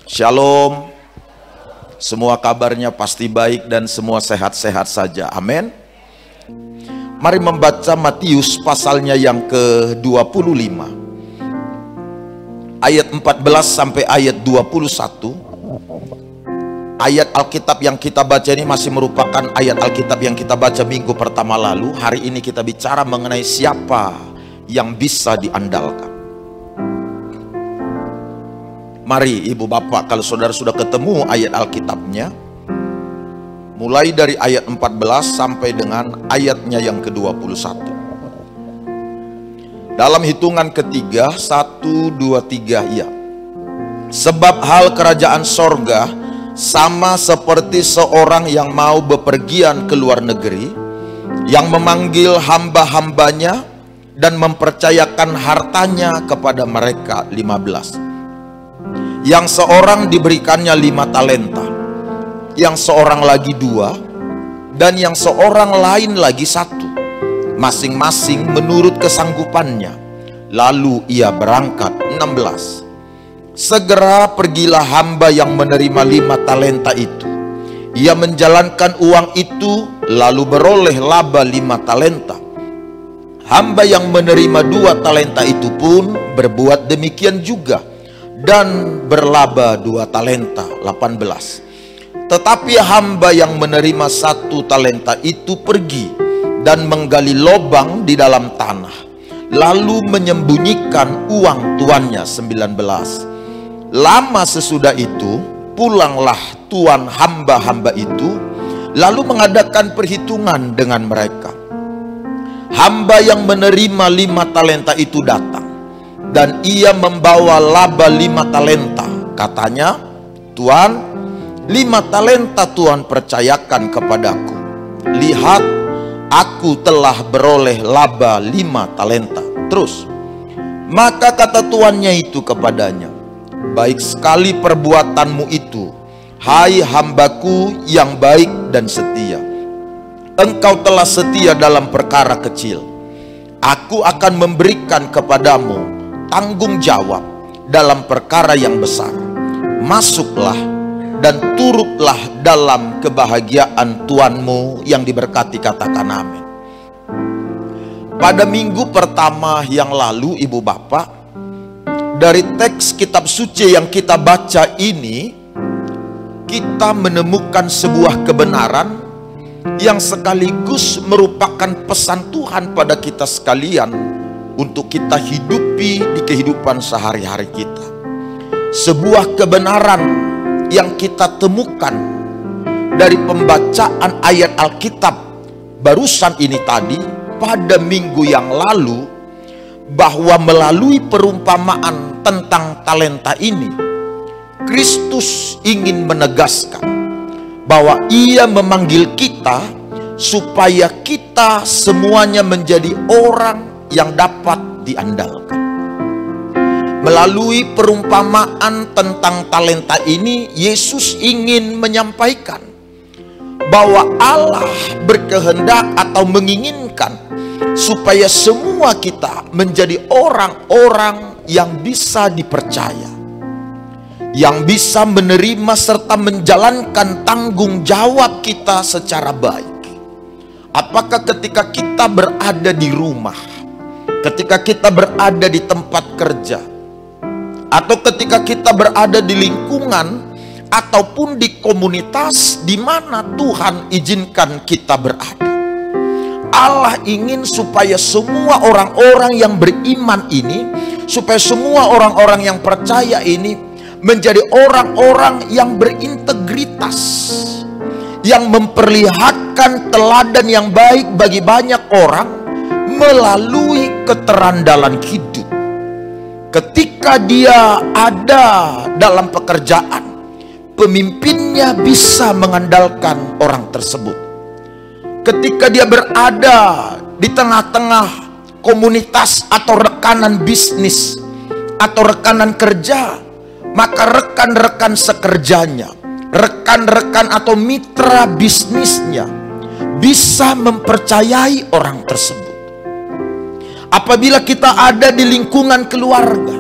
Shalom. Semua kabarnya pasti baik dan semua sehat-sehat saja. Amin. Mari membaca Matius pasalnya yang ke-25. Ayat 14 sampai ayat 21. Ayat Alkitab yang kita baca ini masih merupakan ayat Alkitab yang kita baca minggu pertama lalu. Hari ini kita bicara mengenai siapa yang bisa diandalkan. Mari ibu bapak, kalau saudara sudah ketemu ayat Alkitabnya, mulai dari ayat 14 sampai dengan ayatnya yang ke-21. Dalam hitungan ketiga, 1, 2, 3, ya. Sebab hal kerajaan sorga sama seperti seorang yang mau bepergian ke luar negeri, yang memanggil hamba-hambanya dan mempercayakan hartanya kepada mereka. 15. Yang seorang diberikannya 5 talenta, yang seorang lagi 2, dan yang seorang lain lagi 1, masing-masing menurut kesanggupannya. Lalu ia berangkat. 16. Segera pergilah hamba yang menerima 5 talenta itu. Ia menjalankan uang itu, lalu beroleh laba 5 talenta. Hamba yang menerima 2 talenta itu pun berbuat demikian juga, dan berlaba 2 talenta. 18. Tetapi hamba yang menerima 1 talenta itu pergi dan menggali lubang di dalam tanah, lalu menyembunyikan uang tuannya. 19. Lama sesudah itu pulanglah tuan hamba-hamba itu, lalu mengadakan perhitungan dengan mereka. Hamba yang menerima 5 talenta itu datang, dan ia membawa laba 5 talenta. Katanya, Tuan, 5 talenta Tuhan percayakan kepadaku. Lihat, aku telah beroleh laba 5 talenta. Terus, maka kata tuannya itu kepadanya, baik sekali perbuatanmu itu, hai hambaku yang baik dan setia. Engkau telah setia dalam perkara kecil, aku akan memberikan kepadamu tanggung jawab dalam perkara yang besar. Masuklah dan turutlah dalam kebahagiaan Tuanmu yang diberkati. Katakan amin. Pada minggu pertama yang lalu, ibu bapak, dari teks kitab suci yang kita baca ini, kita menemukan sebuah kebenaran yang sekaligus merupakan pesan Tuhan pada kita sekalian untuk kita hidupi di kehidupan sehari-hari kita. Sebuah kebenaran yang kita temukan dari pembacaan ayat Alkitab barusan ini tadi pada minggu yang lalu, bahwa melalui perumpamaan tentang talenta ini, Kristus ingin menegaskan bahwa Ia memanggil kita supaya kita semuanya menjadi orang yang dapat diandalkan. Melalui perumpamaan tentang talenta ini, Yesus ingin menyampaikan bahwa Allah berkehendak atau menginginkan supaya semua kita menjadi orang-orang yang bisa dipercaya, yang bisa menerima serta menjalankan tanggung jawab kita secara baik. Apakah ketika kita berada di rumah, ketika kita berada di tempat kerja, atau ketika kita berada di lingkungan ataupun di komunitas di mana Tuhan izinkan kita berada, Allah ingin supaya semua orang-orang yang beriman ini, supaya semua orang-orang yang percaya ini menjadi orang-orang yang berintegritas, yang memperlihatkan teladan yang baik bagi banyak orang melalui keterandalan hidup. Ketika dia ada dalam pekerjaan, pemimpinnya bisa mengandalkan orang tersebut. Ketika dia berada di tengah-tengah komunitas atau rekanan bisnis atau rekanan kerja, maka rekan-rekan sekerjanya, rekan-rekan atau mitra bisnisnya bisa mempercayai orang tersebut. Apabila kita ada di lingkungan keluarga,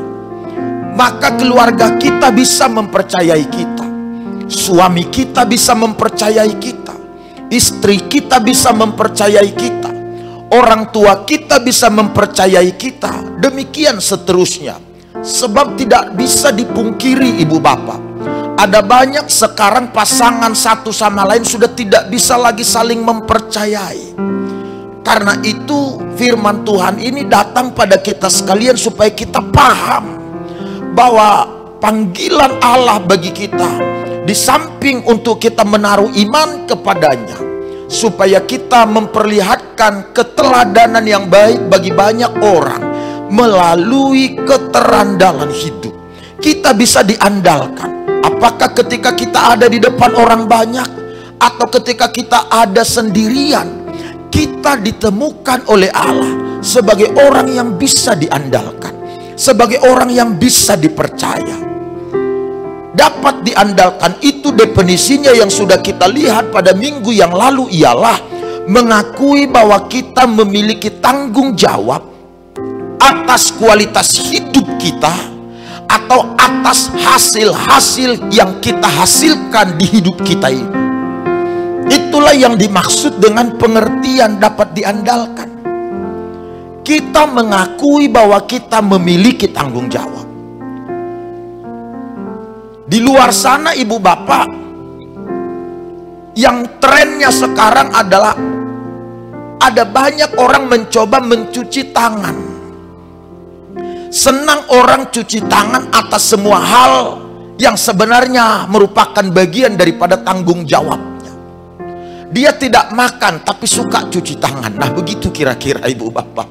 maka keluarga kita bisa mempercayai kita, suami kita bisa mempercayai kita, istri kita bisa mempercayai kita, orang tua kita bisa mempercayai kita, demikian seterusnya. Sebab tidak bisa dipungkiri ibu bapak, ada banyak sekarang pasangan satu sama lain sudah tidak bisa lagi saling mempercayai. Karena itu firman Tuhan ini datang pada kita sekalian supaya kita paham bahwa panggilan Allah bagi kita, di samping untuk kita menaruh iman kepadanya, supaya kita memperlihatkan keteladanan yang baik bagi banyak orang melalui keterandalan hidup. Kita bisa diandalkan, apakah ketika kita ada di depan orang banyak atau ketika kita ada sendirian, kita ditemukan oleh Allah sebagai orang yang bisa diandalkan, sebagai orang yang bisa dipercaya, dapat diandalkan. Itu definisinya yang sudah kita lihat pada minggu yang lalu, ialah mengakui bahwa kita memiliki tanggung jawab atas kualitas hidup kita atau atas hasil-hasil yang kita hasilkan di hidup kita ini. Itulah yang dimaksud dengan pengertian dapat diandalkan. Kita mengakui bahwa kita memiliki tanggung jawab. Di luar sana ibu bapak, yang trennya sekarang adalah ada banyak orang mencoba mencuci tangan. Senang orang cuci tangan atas semua hal yang sebenarnya merupakan bagian daripada tanggung jawabnya. Dia tidak makan tapi suka cuci tangan. Nah begitu kira-kira ibu bapak.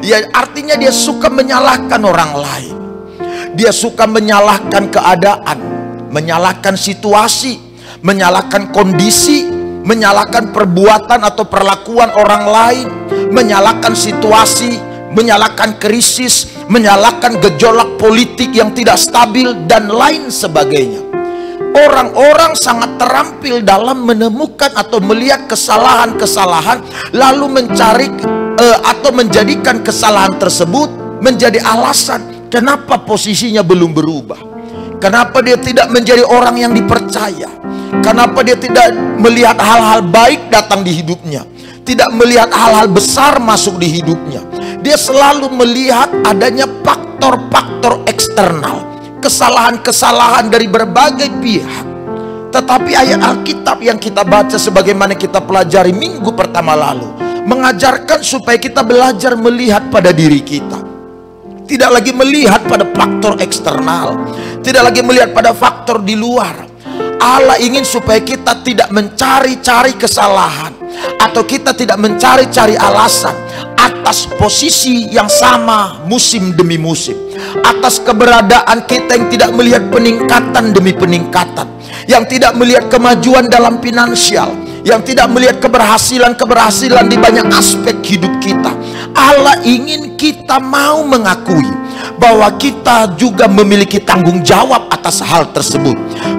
Ya artinya dia suka menyalahkan orang lain. Dia suka menyalahkan keadaan, menyalahkan situasi, menyalahkan kondisi, menyalahkan perbuatan atau perlakuan orang lain, menyalahkan situasi, menyalahkan krisis, menyalahkan gejolak politik yang tidak stabil, dan lain sebagainya. Orang-orang sangat terampil dalam menemukan atau melihat kesalahan-kesalahan, lalu mencari atau menjadikan kesalahan tersebut menjadi alasan kenapa posisinya belum berubah, kenapa dia tidak menjadi orang yang dipercaya, kenapa dia tidak melihat hal-hal baik datang di hidupnya, tidak melihat hal-hal besar masuk di hidupnya. Dia selalu melihat adanya faktor-faktor eksternal, kesalahan-kesalahan dari berbagai pihak. Tetapi ayat Alkitab yang kita baca sebagaimana kita pelajari minggu pertama lalu mengajarkan supaya kita belajar melihat pada diri kita. Tidak lagi melihat pada faktor eksternal, tidak lagi melihat pada faktor di luar. Allah ingin supaya kita tidak mencari-cari kesalahan, atau kita tidak mencari-cari alasan atas posisi yang sama musim demi musim, atas keberadaan kita yang tidak melihat peningkatan demi peningkatan, yang tidak melihat kemajuan dalam finansial, yang tidak melihat keberhasilan-keberhasilan di banyak aspek hidup kita. Allah ingin kita mau mengakui bahwa kita juga memiliki tanggung jawab atas hal tersebut.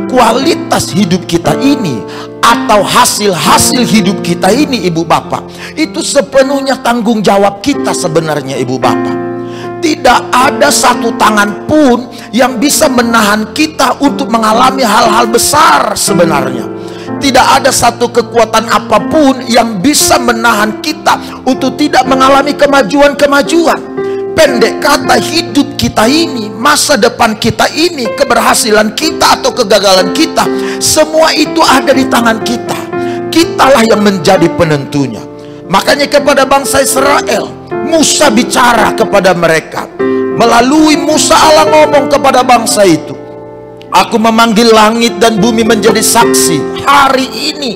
Kualitas hidup kita ini atau hasil-hasil hidup kita ini ibu bapak, itu sepenuhnya tanggung jawab kita sebenarnya ibu bapak. Tidak ada satu tangan pun yang bisa menahan kita untuk mengalami hal-hal besar sebenarnya. Tidak ada satu kekuatan apapun yang bisa menahan kita untuk tidak mengalami kemajuan-kemajuan. Pendek kata, hidup kita ini, masa depan kita ini, keberhasilan kita atau kegagalan kita, semua itu ada di tangan kita. Kitalah yang menjadi penentunya. Makanya kepada bangsa Israel, Musa bicara kepada mereka. Melalui Musa Allah ngomong kepada bangsa itu, aku memanggil langit dan bumi menjadi saksi. Hari ini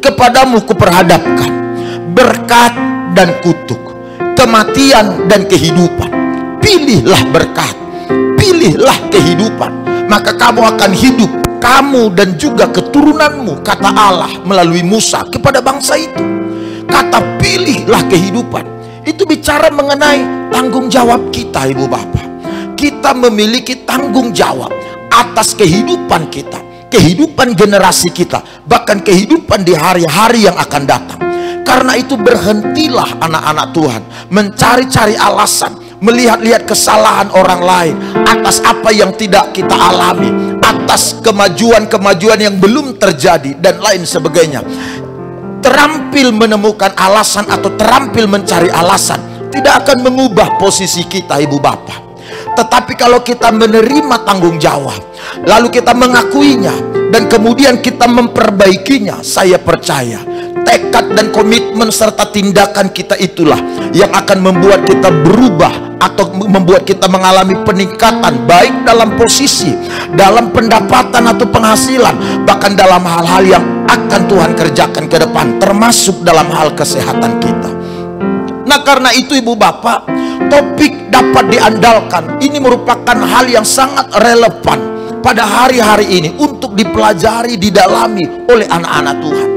kepadamu kuperhadapkan berkat dan kutuk, kematian dan kehidupan. Pilihlah berkat, pilihlah kehidupan, maka kamu akan hidup, kamu dan juga keturunanmu, kata Allah melalui Musa kepada bangsa itu. Kata pilihlah kehidupan itu bicara mengenai tanggung jawab kita ibu bapak. Kita memiliki tanggung jawab atas kehidupan kita, kehidupan generasi kita, bahkan kehidupan di hari-hari yang akan datang. Karena itu berhentilah anak-anak Tuhan mencari-cari alasan melihat-lihat kesalahan orang lain, atas apa yang tidak kita alami, atas kemajuan-kemajuan yang belum terjadi, dan lain sebagainya. Terampil menemukan alasan atau terampil mencari alasan tidak akan mengubah posisi kita, ibu bapak. Tetapi kalau kita menerima tanggung jawab, lalu kita mengakuinya, dan kemudian kita memperbaikinya, saya percaya tekad dan komitmen serta tindakan kita itulah yang akan membuat kita berubah atau membuat kita mengalami peningkatan, baik dalam posisi, dalam pendapatan atau penghasilan, bahkan dalam hal-hal yang akan Tuhan kerjakan ke depan, termasuk dalam hal kesehatan kita. Nah, karena itu ibu bapak, topik dapat diandalkan ini merupakan hal yang sangat relevan pada hari-hari ini untuk dipelajari, didalami oleh anak-anak Tuhan.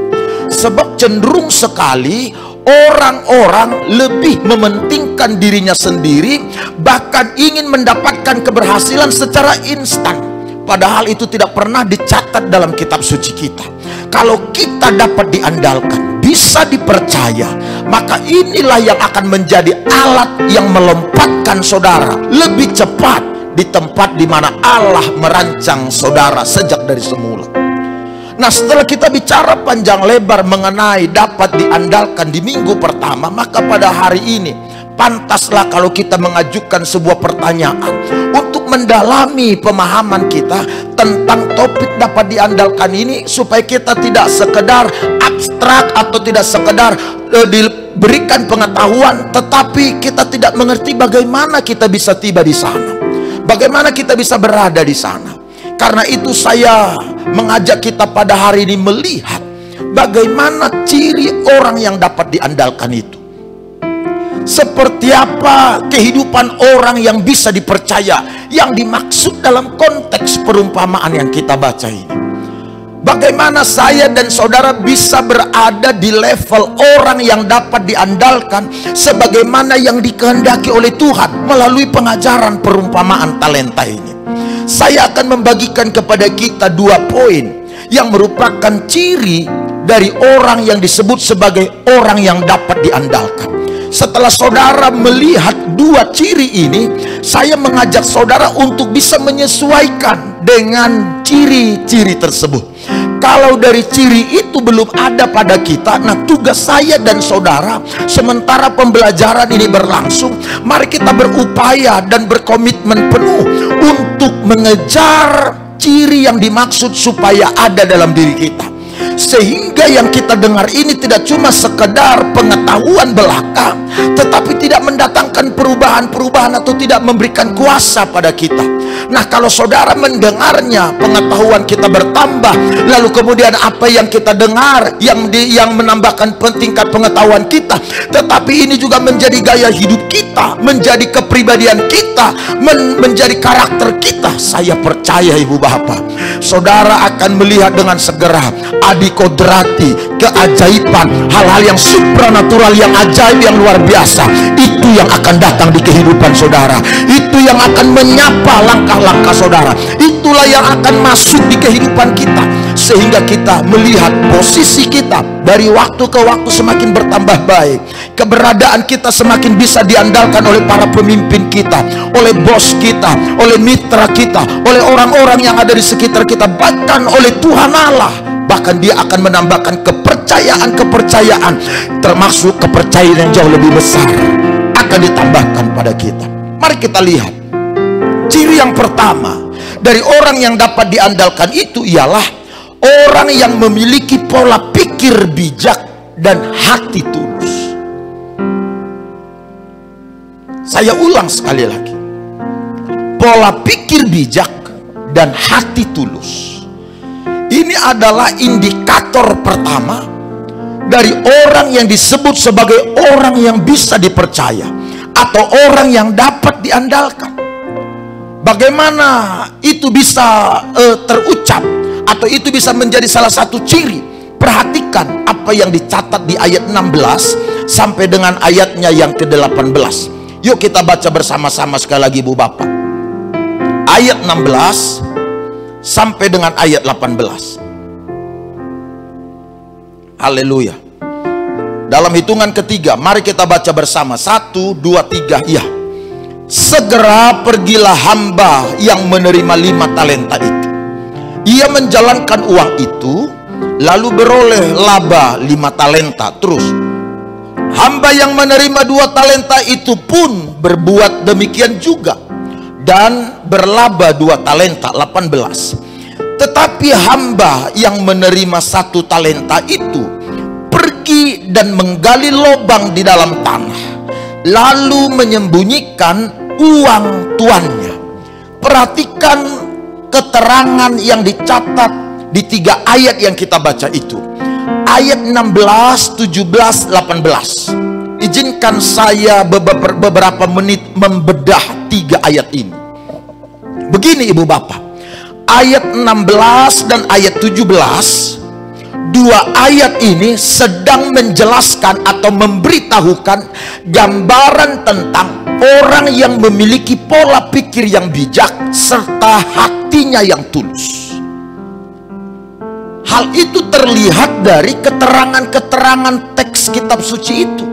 Sebab cenderung sekali orang-orang lebih mementingkan dirinya sendiri, bahkan ingin mendapatkan keberhasilan secara instan, padahal itu tidak pernah dicatat dalam kitab suci kita. Kalau kita dapat diandalkan, bisa dipercaya, maka inilah yang akan menjadi alat yang melompatkan saudara lebih cepat di tempat di mana Allah merancang saudara sejak dari semula. Nah, setelah kita bicara panjang lebar mengenai dapat diandalkan di minggu pertama, maka pada hari ini pantaslah kalau kita mengajukan sebuah pertanyaan untuk mendalami pemahaman kita tentang topik dapat diandalkan ini, supaya kita tidak sekedar abstrak atau tidak sekedar diberikan pengetahuan, tetapi kita tidak mengerti bagaimana kita bisa tiba di sana, bagaimana kita bisa berada di sana. Karena itu saya mengajak kita pada hari ini melihat bagaimana ciri orang yang dapat diandalkan itu. Seperti apa kehidupan orang yang bisa dipercaya yang dimaksud dalam konteks perumpamaan yang kita baca ini. Bagaimana saya dan saudara bisa berada di level orang yang dapat diandalkan sebagaimana yang dikehendaki oleh Tuhan melalui pengajaran perumpamaan talenta ini. Saya akan membagikan kepada kita 2 poin yang merupakan ciri dari orang yang disebut sebagai orang yang dapat diandalkan. Setelah saudara melihat 2 ciri ini, saya mengajak saudara untuk bisa menyesuaikan dengan ciri-ciri tersebut. Kalau dari ciri itu belum ada pada kita, nah tugas saya dan saudara sementara pembelajaran ini berlangsung, mari kita berupaya dan berkomitmen penuh untuk mengejar ciri yang dimaksud supaya ada dalam diri kita, sehingga yang kita dengar ini tidak cuma sekedar pengetahuan belaka, tetapi tidak mendatangkan perubahan-perubahan atau tidak memberikan kuasa pada kita. Nah, kalau saudara mendengarnya, pengetahuan kita bertambah, lalu kemudian apa yang kita dengar yang menambahkan tingkat pengetahuan kita, tetapi ini juga menjadi gaya hidup kita, menjadi kepribadian kita, menjadi karakter kita. Saya percaya ibu bapak, saudara akan melihat dengan segera adikodrati, keajaiban, hal-hal yang supranatural, yang ajaib, yang luar biasa. Itu yang akan datang di kehidupan saudara, itu yang akan menyapa langkah-langkah saudara, itulah yang akan masuk di kehidupan kita, sehingga kita melihat posisi kita dari waktu ke waktu semakin bertambah baik, keberadaan kita semakin bisa diandalkan oleh para pemimpin kita, oleh bos kita, oleh mitra kita, oleh orang-orang yang ada di sekitar kita, bahkan oleh Tuhan Allah. Bahkan dia akan menambahkan kepercayaan, termasuk kepercayaan yang jauh lebih besar akan ditambahkan pada kita. Mari kita lihat ciri yang pertama dari orang yang dapat diandalkan itu ialah orang yang memiliki pola pikir bijak dan hati tulus. Saya ulang sekali lagi, pola pikir bijak dan hati tulus. Ini adalah indikator pertama dari orang yang disebut sebagai orang yang bisa dipercaya atau orang yang dapat diandalkan. Bagaimana itu bisa terucap atau itu bisa menjadi salah satu ciri? Perhatikan apa yang dicatat di ayat 16 sampai dengan ayatnya yang ke-18. Yuk kita baca bersama-sama sekali lagi ibu bapak. Ayat 16 sampai dengan ayat 18. Haleluya. Dalam hitungan ketiga, mari kita baca bersama. 1, 2, 3, ya. segera pergilah hamba yang menerima 5 talenta itu. Ia menjalankan uang itu, lalu beroleh laba 5 talenta. Terus hamba yang menerima 2 talenta itu pun berbuat demikian juga, dan berlaba 2 talenta, 18. Tetapi hamba yang menerima 1 talenta itu pergi dan menggali lubang di dalam tanah, lalu menyembunyikan uang tuannya. Perhatikan keterangan yang dicatat di 3 ayat yang kita baca itu. Ayat 16, 17, 18. Izinkan saya beberapa menit membedah 3 ayat ini. Begini Ibu Bapak, ayat 16 dan ayat 17, 2 ayat ini sedang menjelaskan atau memberitahukan gambaran tentang orang yang memiliki pola pikir yang bijak serta hatinya yang tulus. Hal itu terlihat dari keterangan-keterangan teks kitab suci itu.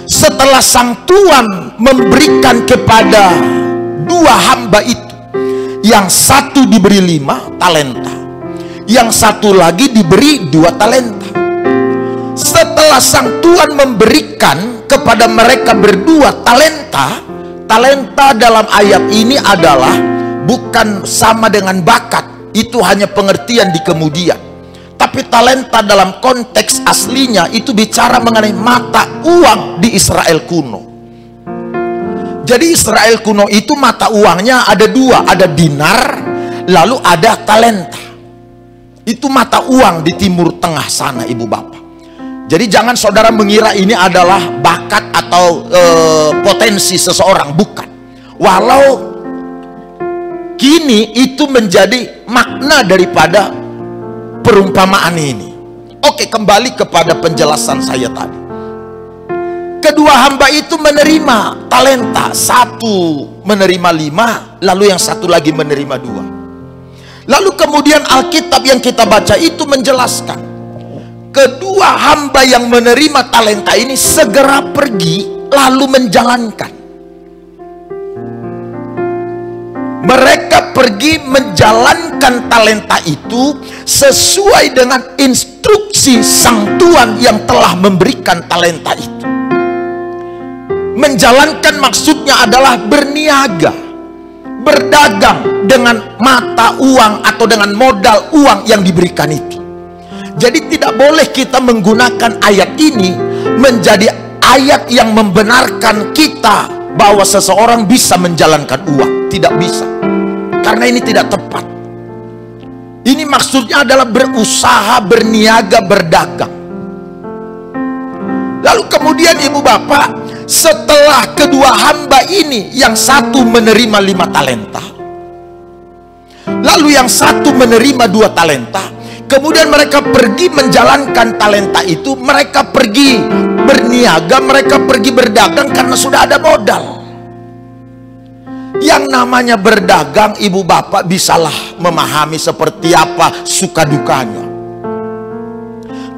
Setelah sang Tuhan memberikan kepada 2 hamba itu, yang satu diberi 5 talenta, yang satu lagi diberi 2 talenta. Setelah sang Tuhan memberikan kepada mereka berdua talenta, talenta dalam ayat ini adalah bukan sama dengan bakat, itu hanya pengertian di kemudian. Tapi talenta dalam konteks aslinya itu bicara mengenai mata uang di Israel kuno. Jadi Israel kuno itu mata uangnya ada 2, ada dinar, lalu ada talenta. Itu mata uang di Timur Tengah sana Ibu Bapak. Jadi jangan saudara mengira ini adalah bakat atau potensi seseorang, bukan. Walau kini itu menjadi makna daripada perumpamaan ini. Oke, kembali kepada penjelasan saya tadi. Kedua hamba itu menerima talenta, satu menerima 5, lalu yang satu lagi menerima 2. Lalu kemudian Alkitab yang kita baca itu menjelaskan, kedua hamba yang menerima talenta ini segera pergi lalu menjalankan. Mereka pergi menjalankan talenta itu sesuai dengan instruksi sang Tuhan yang telah memberikan talenta itu. Menjalankan maksudnya adalah berniaga, berdagang dengan mata uang atau dengan modal uang yang diberikan itu. Jadi tidak boleh kita menggunakan ayat ini menjadi ayat yang membenarkan kita bahwa seseorang bisa menjalankan uang. Tidak bisa, karena ini tidak tepat. Ini maksudnya adalah berusaha, berniaga, berdagang. Lalu kemudian Ibu Bapak, setelah kedua hamba ini, yang satu menerima 5 talenta, lalu yang satu menerima 2 talenta, kemudian mereka pergi menjalankan talenta itu. Mereka pergi berniaga, mereka pergi berdagang karena sudah ada modal. Yang namanya berdagang, Ibu Bapak bisalah memahami seperti apa suka dukanya.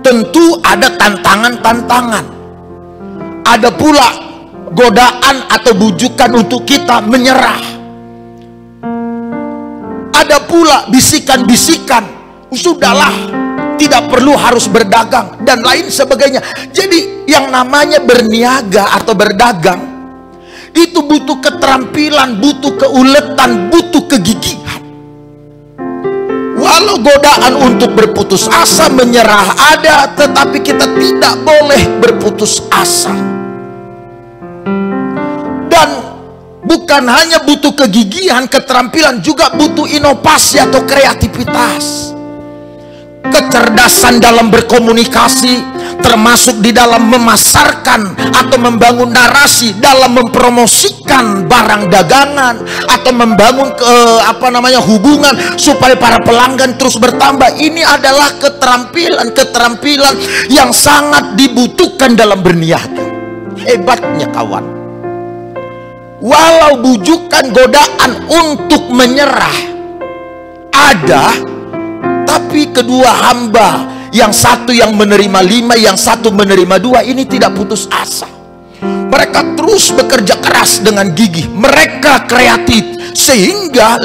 Tentu ada tantangan-tantangan, ada pula godaan atau bujukan untuk kita menyerah. Ada pula bisikan-bisikan, sudahlah, tidak perlu harus berdagang dan lain sebagainya. Jadi yang namanya berniaga atau berdagang itu butuh keterampilan, butuh keuletan, butuh kegigihan. Walau godaan untuk berputus asa, menyerah ada, tetapi kita tidak boleh berputus asa. Dan bukan hanya butuh kegigihan, keterampilan, juga butuh inovasi atau kreativitas. Kecerdasan dalam berkomunikasi, termasuk di dalam memasarkan atau membangun narasi dalam mempromosikan barang dagangan atau membangun hubungan supaya para pelanggan terus bertambah. Ini adalah keterampilan yang sangat dibutuhkan dalam berniaga. Hebatnya kawan, walau bujukan godaan untuk menyerah ada, tapi kedua hamba, yang satu yang menerima 5, yang satu menerima 2, ini tidak putus asa. Mereka terus bekerja keras dengan gigih. Mereka kreatif. Sehingga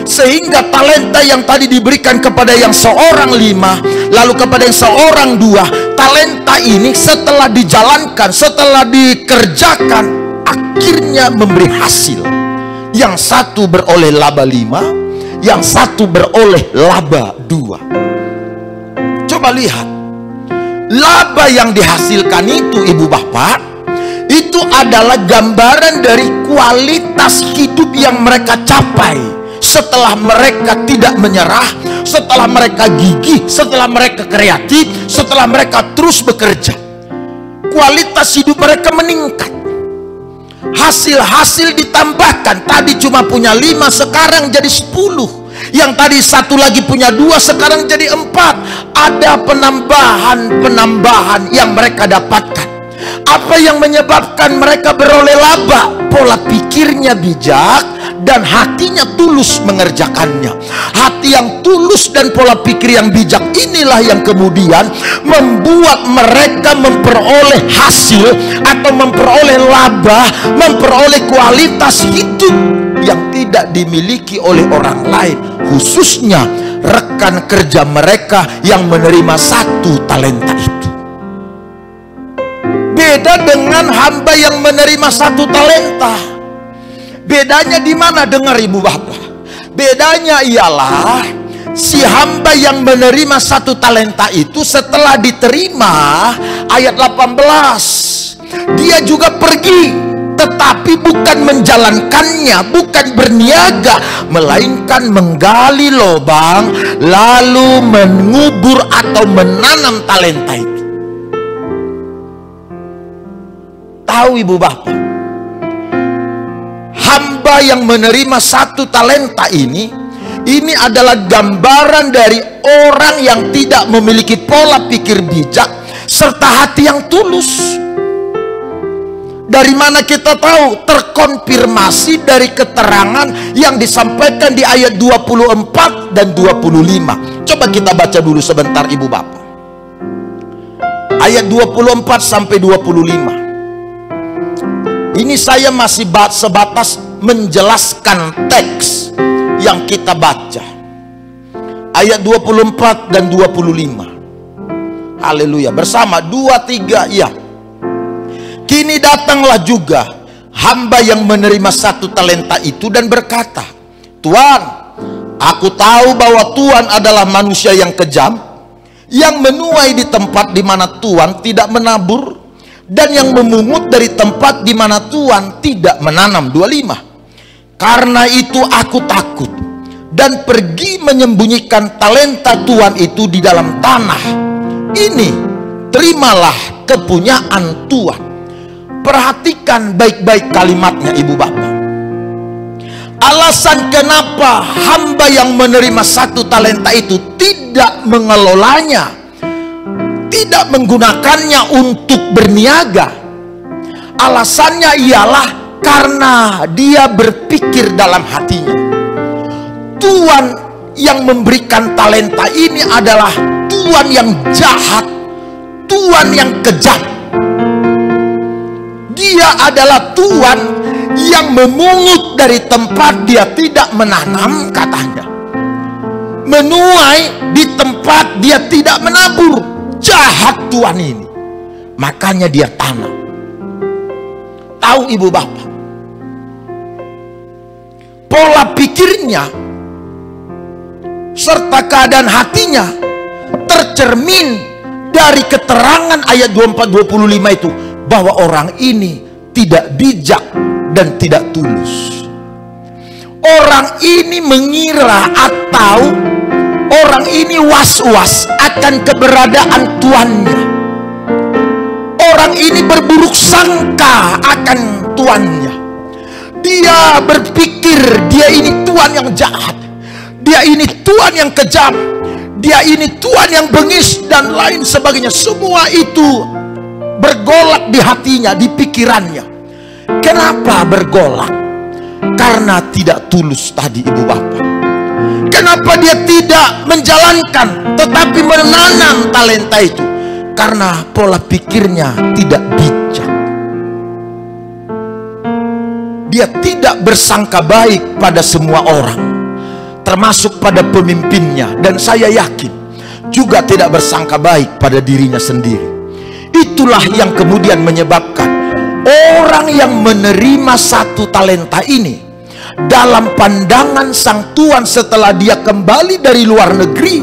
sehingga talenta yang tadi diberikan kepada yang seorang 5, lalu kepada yang seorang 2, talenta ini setelah dijalankan, setelah dikerjakan, akhirnya memberi hasil. Yang satu beroleh laba 5, yang satu beroleh laba 2. Coba lihat, laba yang dihasilkan itu, ibu bapak, itu adalah gambaran dari kualitas hidup yang mereka capai setelah mereka tidak menyerah, setelah mereka gigih, setelah mereka kreatif, setelah mereka terus bekerja. Kualitas hidup mereka meningkat. Hasil-hasil ditambahkan. Tadi cuma punya 5, sekarang jadi 10. Yang tadi satu lagi punya 2, sekarang jadi 4. Ada penambahan yang mereka dapatkan. Apa yang menyebabkan mereka beroleh laba? Pola pikirnya bijak dan hatinya tulus mengerjakannya. Hati yang tulus dan pola pikir yang bijak inilah yang kemudian membuat mereka memperoleh hasil atau memperoleh laba, memperoleh kualitas hidup yang tidak dimiliki oleh orang lain, khususnya rekan kerja mereka yang menerima 1 talenta itu. Beda dengan hamba yang menerima 1 talenta. Bedanya di mana? Dengar ibu bapak. Bedanya ialah si hamba yang menerima 1 talenta itu setelah diterima, ayat 18, dia juga pergi, tetapi bukan menjalankannya, bukan berniaga, melainkan menggali lubang lalu mengubur atau menanam talenta itu. Tahu ibu bapak, hamba yang menerima 1 talenta ini adalah gambaran dari orang yang tidak memiliki pola pikir bijak serta hati yang tulus. Dari mana kita tahu? Terkonfirmasi dari keterangan yang disampaikan di ayat 24 dan 25. Coba kita baca dulu sebentar ibu bapak. Ayat 24 sampai 25. Ini saya masih sebatas menjelaskan teks yang kita baca. Ayat 24 dan 25. Haleluya. Bersama 2, 3, ya. Kini datanglah juga hamba yang menerima 1 talenta itu dan berkata, Tuan, aku tahu bahwa Tuan adalah manusia yang kejam, yang menuai di tempat di mana Tuan tidak menabur, dan yang memungut dari tempat di mana Tuhan tidak menanam. 25. Karena itu aku takut dan pergi menyembunyikan talenta Tuhan itu di dalam tanah. Ini terimalah kepunyaan Tuhan. Perhatikan baik-baik kalimatnya ibu bapak. Alasan kenapa hamba yang menerima 1 talenta itu tidak mengelolanya, tidak menggunakannya untuk berniaga, alasannya ialah karena dia berpikir dalam hatinya, Tuhan yang memberikan talenta ini adalah Tuhan yang jahat, Tuhan yang kejam. Dia adalah Tuhan yang memungut dari tempat dia tidak menanam, katanya, menuai di tempat dia tidak menabur. Jahat Tuhan ini, makanya dia tanam. Tahu ibu bapak, pola pikirnya serta keadaan hatinya tercermin dari keterangan ayat 24-25 itu, bahwa orang ini tidak bijak dan tidak tulus. Orang ini mengira atau orang ini was-was akan keberadaan tuannya. Orang ini berburuk sangka akan tuannya. Dia berpikir dia ini Tuhan yang jahat, dia ini Tuhan yang kejam, dia ini Tuhan yang bengis dan lain sebagainya. Semua itu bergolak di hatinya, di pikirannya. Kenapa bergolak? Karena tidak tulus tadi ibu bapak. Kenapa dia tidak menjalankan tetapi menanam talenta itu? Karena pola pikirnya tidak bijak. dia tidak bersangka baik pada semua orang, termasuk pada pemimpinnya, dan saya yakin juga tidak bersangka baik pada dirinya sendiri. Itulah yang kemudian menyebabkan orang yang menerima 1 talenta ini, dalam pandangan sang tuan setelah dia kembali dari luar negeri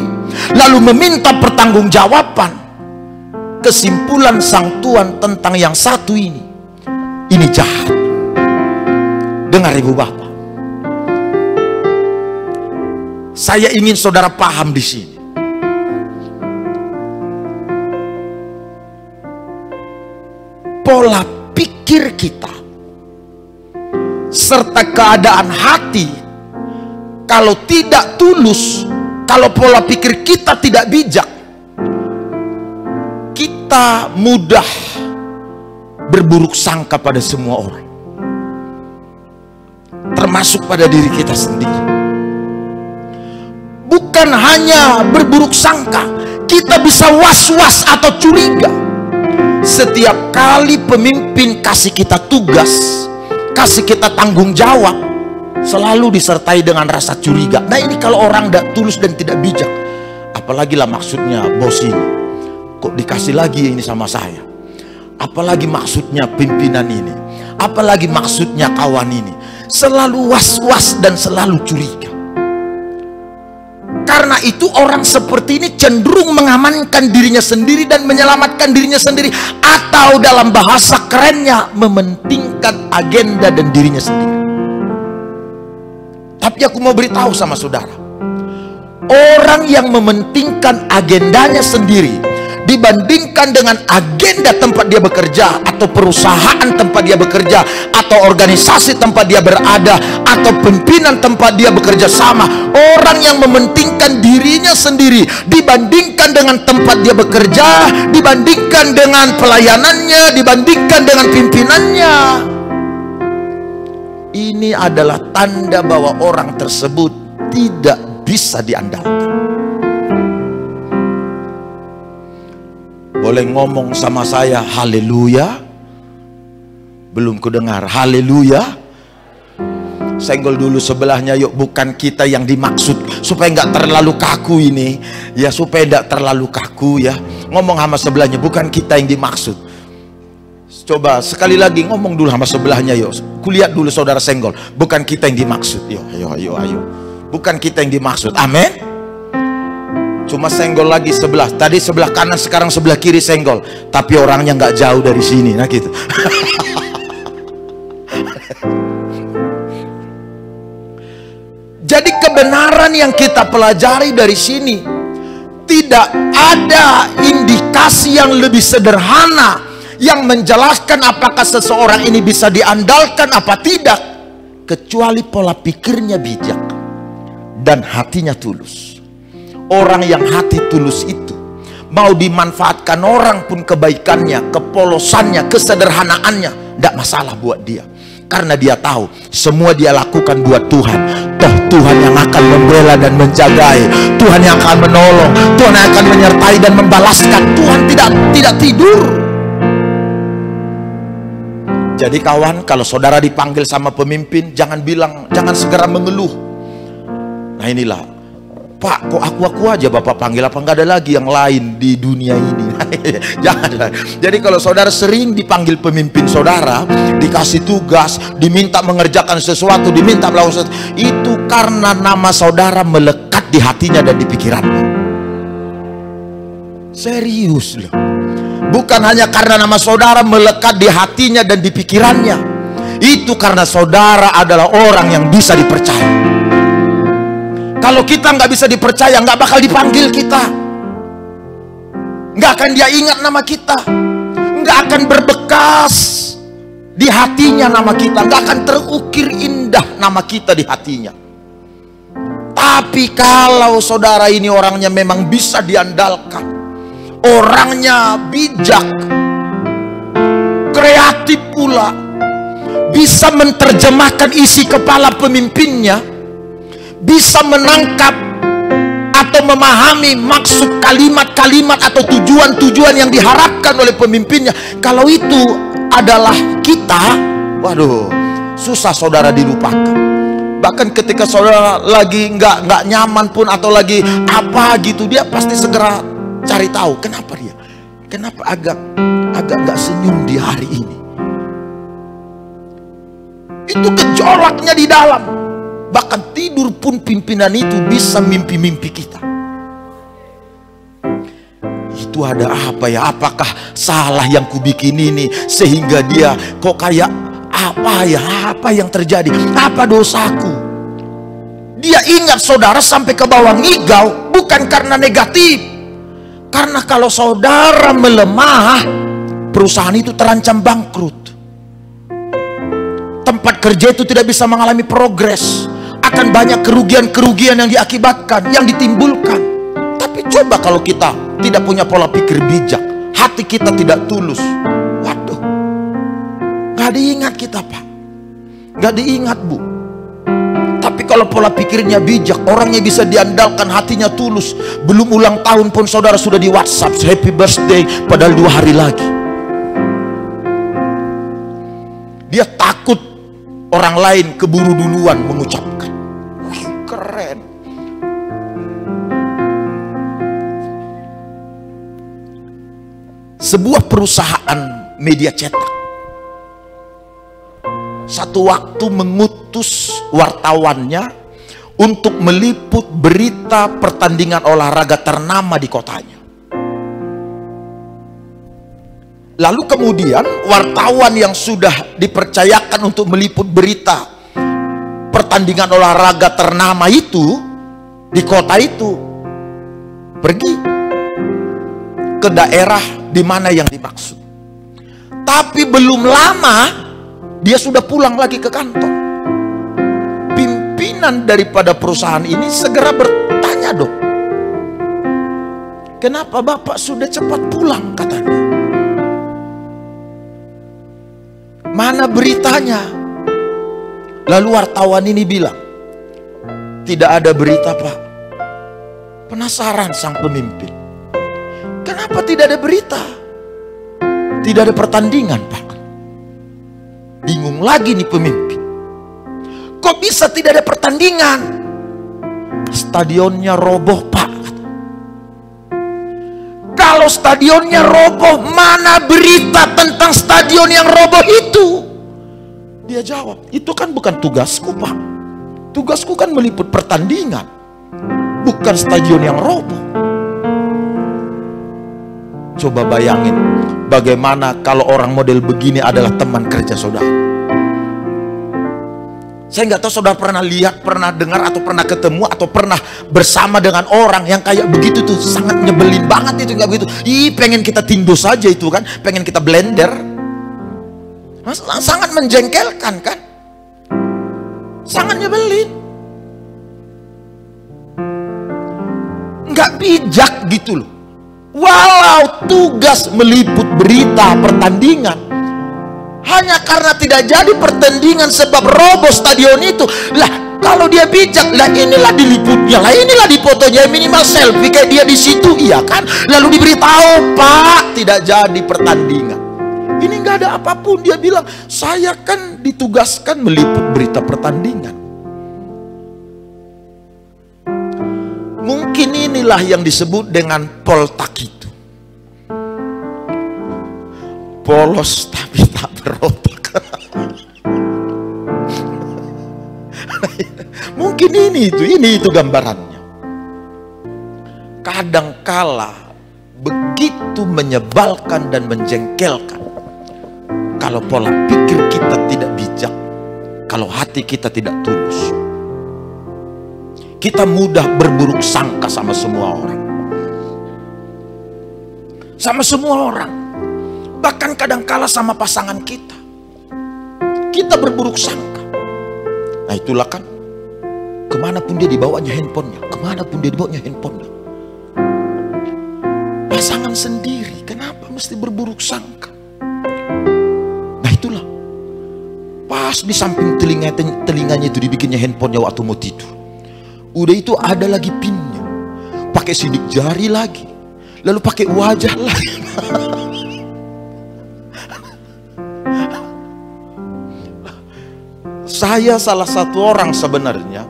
lalu meminta pertanggungjawaban, kesimpulan sang tuan tentang yang satu ini jahat. Dengar ibu bapak, saya ingin saudara paham di sini. Pola pikir kita serta keadaan hati, kalau tidak tulus, kalau pola pikir kita tidak bijak, kita mudah berburuk sangka pada semua orang, termasuk pada diri kita sendiri. Bukan hanya berburuk sangka, kita bisa was-was atau curiga. Setiap kali pemimpin kasih kita tugas, kasih kita tanggung jawab, selalu disertai dengan rasa curiga. Nah ini kalau orang tidak tulus dan tidak bijak, apalagi lah maksudnya bos ini, kok dikasih lagi ini sama saya, apalagi maksudnya pimpinan ini, apalagi maksudnya kawan ini. Selalu was-was dan selalu curiga. Karena itu orang seperti ini cenderung mengamankan dirinya sendiri dan menyelamatkan dirinya sendiri, atau dalam bahasa kerennya mementingkan agenda dan dirinya sendiri. Tapi aku mau beritahu sama saudara, orang yang mementingkan agendanya sendiri dibandingkan dengan agenda tempat dia bekerja, atau perusahaan tempat dia bekerja, atau organisasi tempat dia berada, atau pimpinan tempat dia bekerja sama, orang yang mementingkan dirinya sendiri dibandingkan dengan tempat dia bekerja, dibandingkan dengan pelayanannya, dibandingkan dengan pimpinannya, ini adalah tanda bahwa orang tersebut tidak bisa diandalkan. Boleh ngomong sama saya haleluya? Belum kudengar haleluya. Senggol dulu sebelahnya yuk. Bukan kita yang dimaksud, supaya nggak terlalu kaku ini ya, supaya nggak terlalu kaku ya. Ngomong sama sebelahnya, bukan kita yang dimaksud. Coba sekali lagi ngomong dulu sama sebelahnya yuk. Kulihat dulu saudara senggol, bukan kita yang dimaksud. Yuk, ayo. Bukan kita yang dimaksud. Amin. Cuma senggol lagi sebelah. Tadi sebelah kanan, sekarang sebelah kiri senggol. Tapi orangnya nggak jauh dari sini. Nah gitu. Jadi kebenaran yang kita pelajari dari sini, tidak ada indikasi yang lebih sederhana yang menjelaskan apakah seseorang ini bisa diandalkan apa tidak, kecuali pola pikirnya bijak dan hatinya tulus. Orang yang hati tulus itu mau dimanfaatkan orang pun kebaikannya, kepolosannya, kesederhanaannya, tidak masalah buat dia. Karena dia tahu semua dia lakukan buat Tuhan. Toh Tuhan yang akan membela dan menjagai, Tuhan yang akan menolong, Tuhan yang akan menyertai dan membalaskan. Tuhan tidak tidur. Jadi kawan, kalau saudara dipanggil sama pemimpin, jangan segera mengeluh. Nah inilah, Pak, kok aku aja Bapak panggil, apa nggak ada lagi yang lain di dunia ini? Jangan. Jadi kalau saudara sering dipanggil pemimpin saudara, dikasih tugas, diminta mengerjakan sesuatu, diminta melakukan sesuatu, itu karena nama saudara melekat di hatinya dan di pikirannya. Serius loh. Bukan hanya karena nama saudara melekat di hatinya dan di pikirannya, itu karena saudara adalah orang yang bisa dipercaya. Kalau kita nggak bisa dipercaya, nggak bakal dipanggil kita, nggak akan dia ingat nama kita, nggak akan berbekas di hatinya nama kita, nggak akan terukir indah nama kita di hatinya. Tapi kalau saudara ini orangnya memang bisa diandalkan, orangnya bijak, kreatif pula, bisa menerjemahkan isi kepala pemimpinnya, bisa menangkap atau memahami maksud kalimat-kalimat atau tujuan-tujuan yang diharapkan oleh pemimpinnya. Kalau itu adalah kita, waduh, susah saudara dilupakan. Bahkan ketika saudara lagi nggak nyaman pun atau lagi apa gitu, dia pasti segera cari tahu kenapa dia, kenapa agak nggak senyum di hari ini. Itu gejolaknya di dalam. Bahkan tidur pun pimpinan itu bisa mimpi-mimpi kita. Itu ada apa ya? Apakah salah yang kubikin ini sehingga dia kok kayak apa ya? Apa yang terjadi? Apa dosaku? Dia ingat saudara sampai ke bawah ngigau, bukan karena negatif. Karena kalau saudara melemah, perusahaan itu terancam bangkrut. Tempat kerja itu tidak bisa mengalami progres. Akan banyak kerugian-kerugian yang diakibatkan, yang ditimbulkan. Tapi coba kalau kita tidak punya pola pikir bijak, hati kita tidak tulus, waduh, gak diingat kita Pak, gak diingat Bu. Tapi kalau pola pikirnya bijak, orangnya bisa diandalkan, hatinya tulus. Belum ulang tahun pun saudara sudah di WhatsApp happy birthday, padahal 2 hari lagi. Dia takut orang lain keburu duluan mengucapkan. Wih, keren. Sebuah perusahaan media cetak satu waktu mengutus wartawannya untuk meliput berita pertandingan olahraga ternama di kotanya. Lalu kemudian wartawan yang sudah dipercayakan untuk meliput berita pertandingan olahraga ternama itu di kota itu pergi ke daerah di mana yang dimaksud. Tapi belum lama dia sudah pulang lagi ke kantor. Pimpinan daripada perusahaan ini segera bertanya dong, kenapa Bapak sudah cepat pulang, katanya. Mana beritanya? Lalu wartawan ini bilang, tidak ada berita Pak. Penasaran sang pemimpin, kenapa tidak ada berita? Tidak ada pertandingan Pak. Bingung lagi nih pemimpin, kok bisa tidak ada pertandingan? Stadionnya roboh Pak. Kalau stadionnya roboh, mana berita tentang stadion yang roboh itu? Dia jawab, itu kan bukan tugasku Pak. Tugasku kan meliput pertandingan, bukan stadion yang roboh. Coba bayangin, bagaimana kalau orang model begini adalah teman kerja saudara. Saya nggak tahu saudara pernah lihat, pernah dengar, atau pernah ketemu, atau pernah bersama dengan orang yang kayak begitu tuh. Sangat nyebelin banget itu, nggak begitu. Ih, pengen kita tindu saja itu kan, pengen kita blender. Sangat menjengkelkan kan, sangat nyebelin, nggak bijak gitu loh. Walau tugas meliput berita pertandingan, hanya karena tidak jadi pertandingan sebab roboh stadion itu. Lah kalau dia bijak, lah inilah diliputnya, lah inilah difotonya, minimal selfie kayak dia di situ, iya kan? Lalu diberitahu, Pak, tidak jadi pertandingan. Ini nggak ada apapun. Dia bilang, saya kan ditugaskan meliput berita pertandingan. Mungkin inilah yang disebut dengan poltak itu. Polos tapi tak berotak. Mungkin ini itu gambarannya. Kadangkala begitu menyebalkan dan menjengkelkan kalau pola pikir kita tidak bijak, kalau hati kita tidak tulus. Kita mudah berburuk sangka sama semua orang. Sama semua orang. Bahkan kadangkala sama pasangan kita. Kita berburuk sangka. Nah itulah kan, kemanapun dia dibawanya handphonenya, kemanapun dia dibawanya handphonenya. Pasangan sendiri, kenapa mesti berburuk sangka? Nah itulah, pas di samping telinganya itu dibikinnya handphonenya waktu mau tidur. Udah itu ada lagi pinnya, pakai sidik jari lagi, lalu pakai wajah lagi. Saya salah satu orang sebenarnya.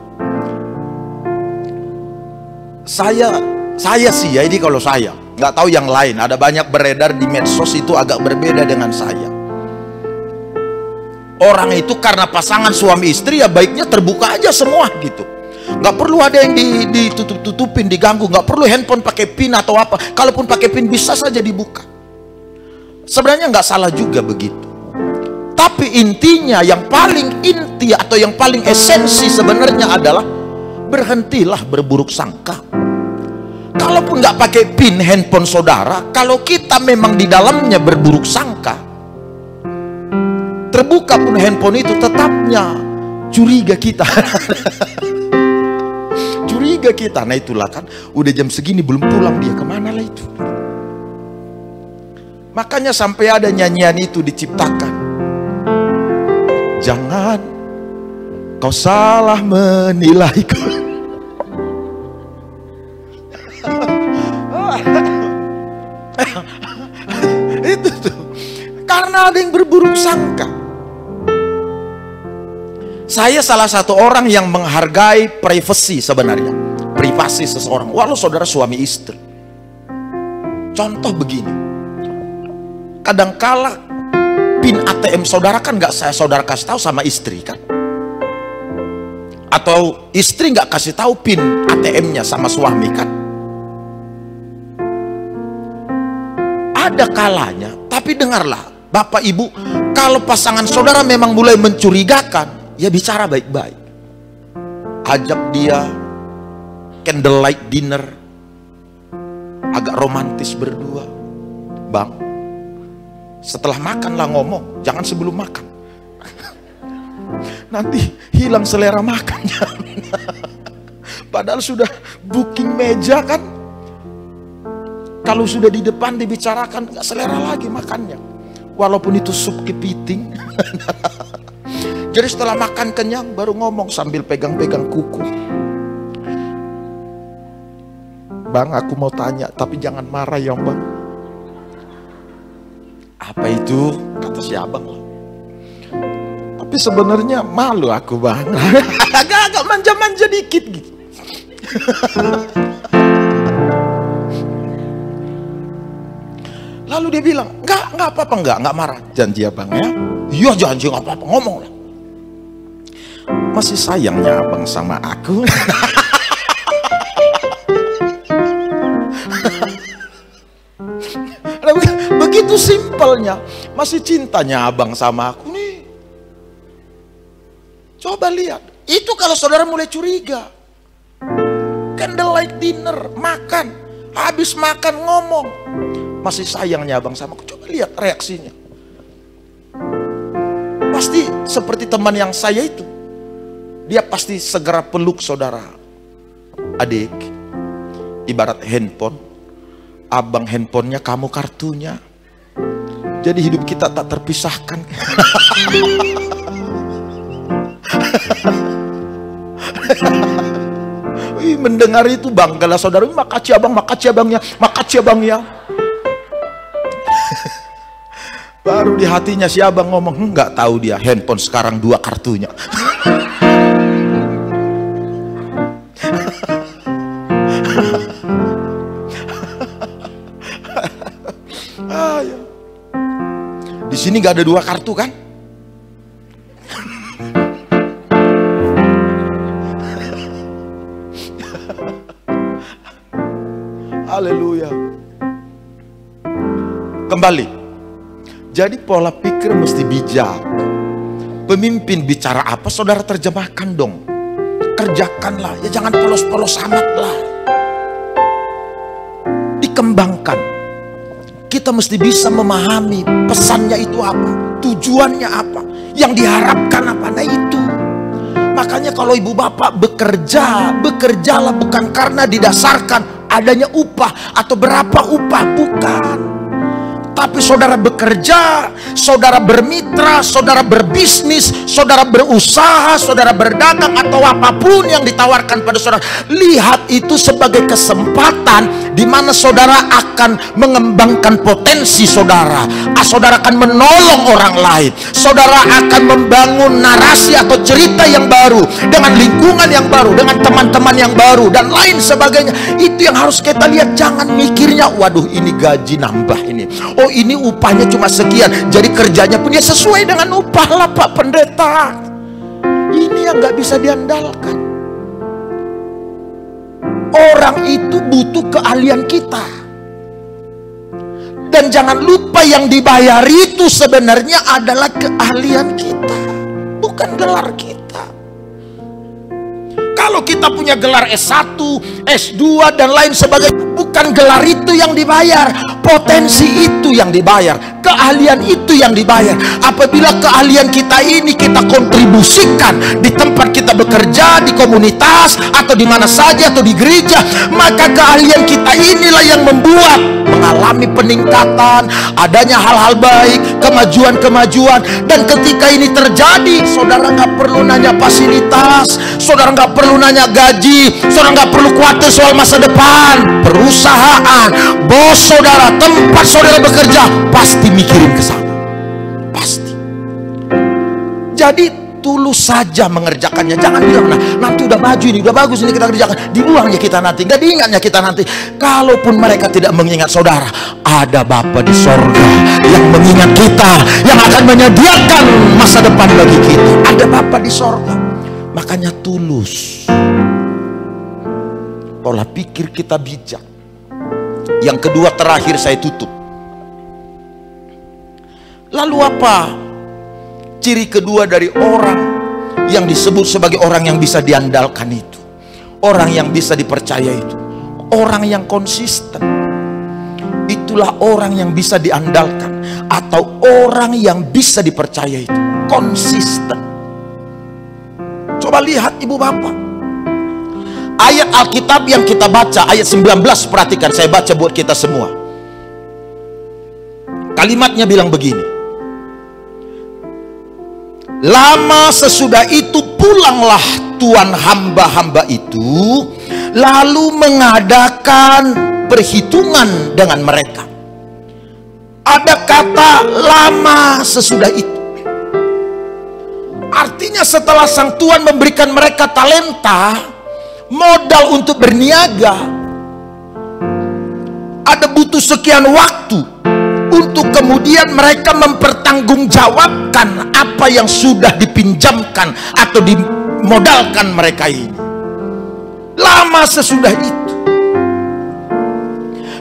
Saya sih ya, ini kalau saya, nggak tahu yang lain. Ada banyak beredar di medsos itu agak berbeda dengan saya. Orang itu karena pasangan suami istri ya baiknya terbuka aja semua gitu. Nggak perlu ada yang ditutup-tutupin, diganggu. Nggak perlu handphone pakai pin atau apa. Kalaupun pakai pin bisa saja dibuka. Sebenarnya nggak salah juga begitu. Tapi intinya yang paling inti atau yang paling esensi sebenarnya adalah berhentilah berburuk sangka. Kalaupun nggak pakai pin handphone saudara, kalau kita memang di dalamnya berburuk sangka, terbuka pun handphone itu tetapnya curiga kita. Curiga kita. Nah itulah kan, udah jam segini belum pulang dia, kemana lah itu. Makanya sampai ada nyanyian itu diciptakan. Jangan kau salah menilaiku. Itu tuh, karena ada yang berburuk sangka. Saya salah satu orang yang menghargai privasi sebenarnya, privasi seseorang, walau saudara suami istri. Contoh begini, kadangkala pin ATM saudara kan nggak saudara kasih tahu sama istri kan, atau istri nggak kasih tahu pin ATM-nya sama suami kan. Ada kalanya, tapi dengarlah Bapak Ibu, kalau pasangan saudara memang mulai mencurigakan, ya bicara baik-baik. Ajak dia candlelight dinner, agak romantis berdua. Bang, setelah makan lah ngomong, jangan sebelum makan. Nanti hilang selera makannya. Padahal sudah booking meja kan. Kalau sudah di depan dibicarakan, nggak selera lagi makannya. Walaupun itu sup kepiting. Jadi setelah makan kenyang baru ngomong sambil pegang-pegang kuku. Bang, aku mau tanya, tapi jangan marah ya bang. Apa itu? Kata si abang lah. Tapi sebenarnya malu aku bang. Agak-agak manja-manja dikit gitu. Lalu dia bilang, enggak apa-apa, enggak marah. Janji ya bang ya? Iya janji, enggak apa-apa, ngomong lah. Masih sayangnya abang sama aku. Begitu simpelnya, masih cintanya abang sama aku nih. Coba lihat, itu kalau saudara mulai curiga. Candlelight dinner, makan, habis makan ngomong, masih sayangnya abang sama aku. Coba lihat reaksinya. Pasti seperti teman yang saya itu. Dia pasti segera peluk saudara. Adik, ibarat handphone. Abang handphonenya, kamu kartunya. Jadi hidup kita tak terpisahkan. Mendengar itu banggalah saudara. Makasih abang, makasih abangnya, makasih abangnya. Baru di hatinya si abang ngomong, nggak tahu dia handphone sekarang 2 kartunya. Di sini nggak ada 2 kartu kan? Haleluya. Kembali. Jadi pola pikir mesti bijak. Pemimpin bicara apa, saudara terjemahkan dong. Kerjakanlah, ya jangan polos-polos amat lah. Dikembangkan. Kita mesti bisa memahami pesannya itu apa, tujuannya apa, yang diharapkan apa. Nah itu. Makanya kalau ibu bapak bekerja, bekerjalah bukan karena didasarkan adanya upah atau berapa upah, bukan. Tapi saudara bekerja, saudara bermitra, saudara berbisnis, saudara berusaha, saudara berdagang, atau apapun yang ditawarkan pada saudara, lihat itu sebagai kesempatan di mana saudara akan mengembangkan potensi saudara. Saudara akan menolong orang lain. Saudara akan membangun narasi atau cerita yang baru dengan lingkungan yang baru, dengan teman-teman yang baru dan lain sebagainya. Itu yang harus kita lihat. Jangan mikirnya, waduh ini gaji nambah ini, oh ini upahnya cuma sekian, jadi kerjanya pun ya sesuai dengan upah lah Pak Pendeta. Ini yang gak bisa diandalkan. Orang itu butuh keahlian kita. Dan jangan lupa yang dibayar itu sebenarnya adalah keahlian kita, bukan gelar kita. Kalau kita punya gelar S1, S2 dan lain sebagainya, bukan gelar itu yang dibayar, potensi itu yang dibayar, keahlian itu yang dibayar. Apabila keahlian kita ini kita kontribusikan di tempat kita bekerja, di komunitas, atau di mana saja, atau di gereja, maka keahlian kita inilah yang membuat mengalami peningkatan, adanya hal-hal baik, kemajuan-kemajuan. Dan ketika ini terjadi, saudara nggak perlu nanya fasilitas, saudara nggak perlu nanya gaji, saudara nggak perlu khawatir soal masa depan. Perusahaan, bos saudara, tempat saudara bekerja pasti mikirin ke sana, pasti. Jadi tulus saja mengerjakannya. Jangan bilang, nah nanti udah maju ini, udah bagus ini kita kerjakan, dibuangnya kita nanti, gak diingatnya kita nanti. Kalaupun mereka tidak mengingat saudara, ada Bapa di sorga yang mengingat kita, yang akan menyediakan masa depan bagi kita. Ada Bapa di sorga. Makanya tulus, pola pikir kita bijak. Yang kedua, terakhir saya tutup. Lalu apa ciri kedua dari orang yang disebut sebagai orang yang bisa diandalkan itu? Orang yang bisa dipercaya itu orang yang konsisten. Itulah orang yang bisa diandalkan, atau orang yang bisa dipercaya itu konsisten. Coba lihat ibu bapak, ayat Alkitab yang kita baca, ayat 19, perhatikan, saya baca buat kita semua. Kalimatnya bilang begini: lama sesudah itu pulanglah tuan hamba-hamba itu, lalu mengadakan perhitungan dengan mereka. Ada kata lama sesudah itu, artinya setelah sang tuan memberikan mereka talenta, modal untuk berniaga, ada butuh sekian waktu untuk kemudian mereka mempertanggungjawabkan apa yang sudah dipinjamkan atau dimodalkan mereka ini. Lama sesudah itu.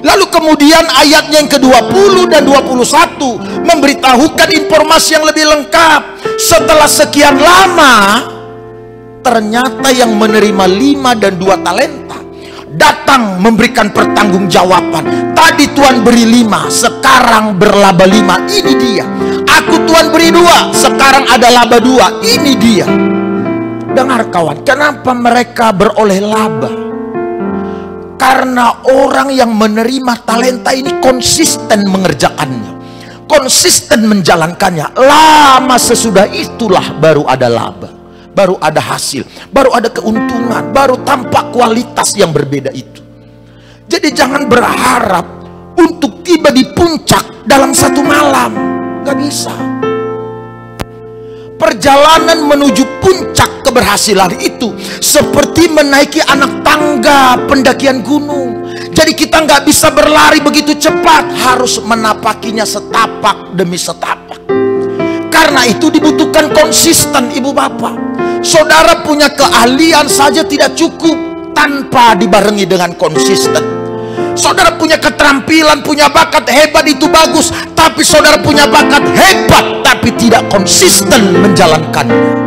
Lalu kemudian ayatnya yang ke-20 dan 21 memberitahukan informasi yang lebih lengkap. Setelah sekian lama, ternyata yang menerima 5 dan 2 talenta datang memberikan pertanggungjawaban. Tadi Tuhan beri 5, sekarang berlaba 5. Ini dia. Aku Tuhan beri 2, sekarang ada laba 2. Ini dia. Dengar kawan, kenapa mereka beroleh laba? Karena orang yang menerima talenta ini konsisten mengerjakannya, konsisten menjalankannya. Lama sesudah itulah baru ada laba, baru ada hasil, baru ada keuntungan, baru tampak kualitas yang berbeda itu. Jadi jangan berharap untuk tiba di puncak dalam satu malam. Gak bisa. Perjalanan menuju puncak keberhasilan itu seperti menaiki anak tangga pendakian gunung. Jadi kita nggak bisa berlari begitu cepat, harus menapakinya setapak demi setapak. Karena itu dibutuhkan konsisten ibu bapak. Saudara punya keahlian saja tidak cukup tanpa dibarengi dengan konsisten. Saudara punya keterampilan, punya bakat hebat, itu bagus. Tapi saudara punya bakat hebat tapi tidak konsisten menjalankannya.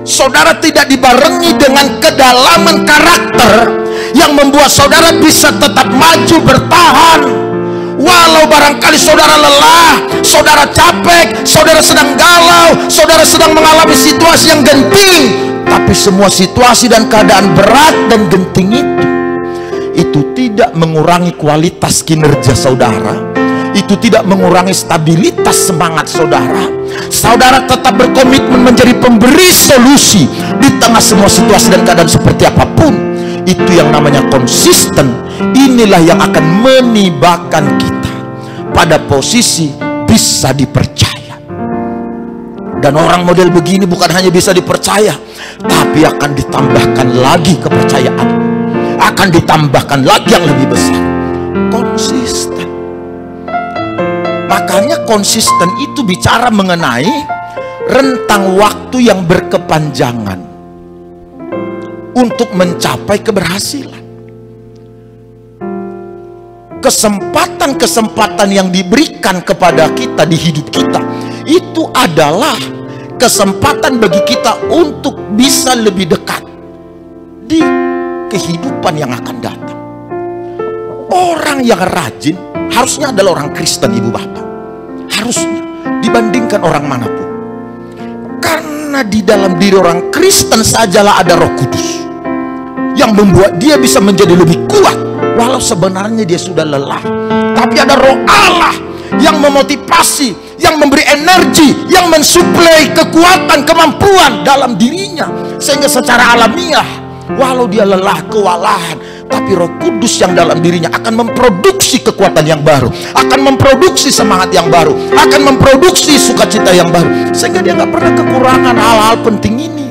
Saudara tidak dibarengi dengan kedalaman karakter yang membuat saudara bisa tetap maju bertahan. Walau barangkali saudara lelah, saudara capek, saudara sedang galau, saudara sedang mengalami situasi yang genting. Tapi semua situasi dan keadaan berat dan genting itu tidak mengurangi kualitas kinerja saudara, itu tidak mengurangi stabilitas semangat saudara. Saudara tetap berkomitmen menjadi pemberi solusi di tengah semua situasi dan keadaan seperti apapun. Itu yang namanya konsisten. Inilah yang akan menibakan kita pada posisi bisa dipercaya. Dan orang model begini bukan hanya bisa dipercaya, tapi akan ditambahkan lagi kepercayaan, akan ditambahkan lagi yang lebih besar, konsisten. Makanya konsisten itu bicara mengenai rentang waktu yang berkepanjangan untuk mencapai keberhasilan. Kesempatan-kesempatan yang diberikan kepada kita di hidup kita itu adalah kesempatan bagi kita untuk bisa lebih dekat di kehidupan yang akan datang. Orang yang rajin harusnya adalah orang Kristen, ibu bapak. Harusnya dibandingkan orang manapun. Karena di dalam diri orang Kristen sajalah ada Roh Kudus yang membuat dia bisa menjadi lebih kuat walau sebenarnya dia sudah lelah. Tapi ada Roh Allah yang memotivasi, yang memberi energi, yang mensuplai kekuatan, kemampuan dalam dirinya, sehingga secara alamiah walau dia lelah, kewalahan, tapi Roh Kudus yang dalam dirinya akan memproduksi kekuatan yang baru, akan memproduksi semangat yang baru, akan memproduksi sukacita yang baru, sehingga dia nggak pernah kekurangan hal-hal penting ini.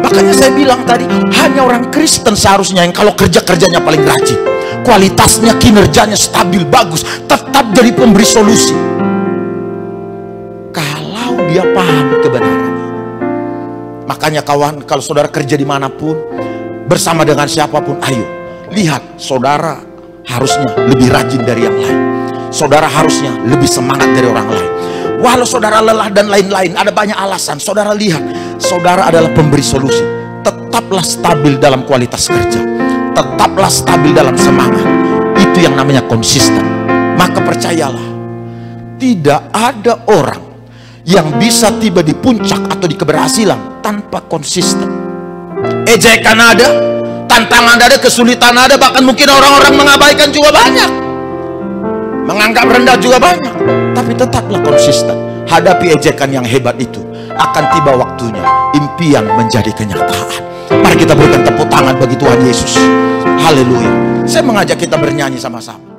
Makanya saya bilang tadi, hanya orang Kristen seharusnya yang kalau kerja-kerjanya paling rajin, kualitasnya, kinerjanya stabil, bagus, tetap jadi pemberi solusi. Kalau dia paham kebenaran. Makanya kawan, kalau saudara kerja dimanapun, bersama dengan siapapun, ayo lihat, saudara harusnya lebih rajin dari yang lain. Saudara harusnya lebih semangat dari orang lain. Walau saudara lelah dan lain-lain, ada banyak alasan. Saudara lihat, saudara adalah pemberi solusi. Tetaplah stabil dalam kualitas kerja, tetaplah stabil dalam semangat. Itu yang namanya konsisten. Maka percayalah, tidak ada orang yang bisa tiba di puncak atau di keberhasilan tanpa konsisten. Ejekan ada, tantangan ada, kesulitan ada, bahkan mungkin orang-orang mengabaikan juga banyak, menganggap rendah juga banyak, tapi tetaplah konsisten. Hadapi ejekan yang hebat itu, akan tiba waktunya impian menjadi kenyataan. Mari kita berikan tepuk tangan bagi Tuhan Yesus. Haleluya. Saya mengajak kita bernyanyi sama-sama.